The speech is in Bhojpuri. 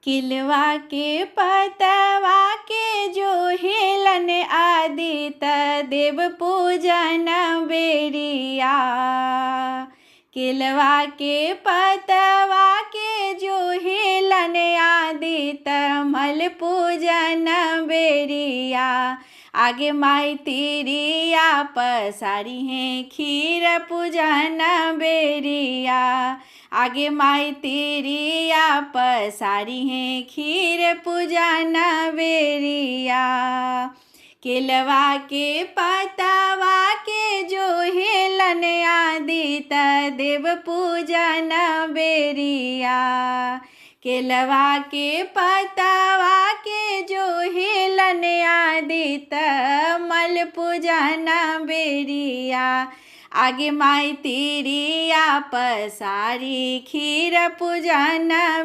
किलवा के पतवा के जो हेलन आदित्य देव पूजन बेरिया। किलवा के पतवा के जो हेलन आदित्य मल पूजन बेरिया। आगे माई तिरिया पसारी हैं खीर पूजन बेरिया। आगे माई तिरिया पसारी हैं खीर पूजन बेरिया। किलवा के पतवा के जो हेलन आदित्य देव पूजन बेरिया। किलवा के पतवा के जो हेलन आदित्य मल पूजन बेरिया। आगे माई तिरिया पसारी खीर पूजन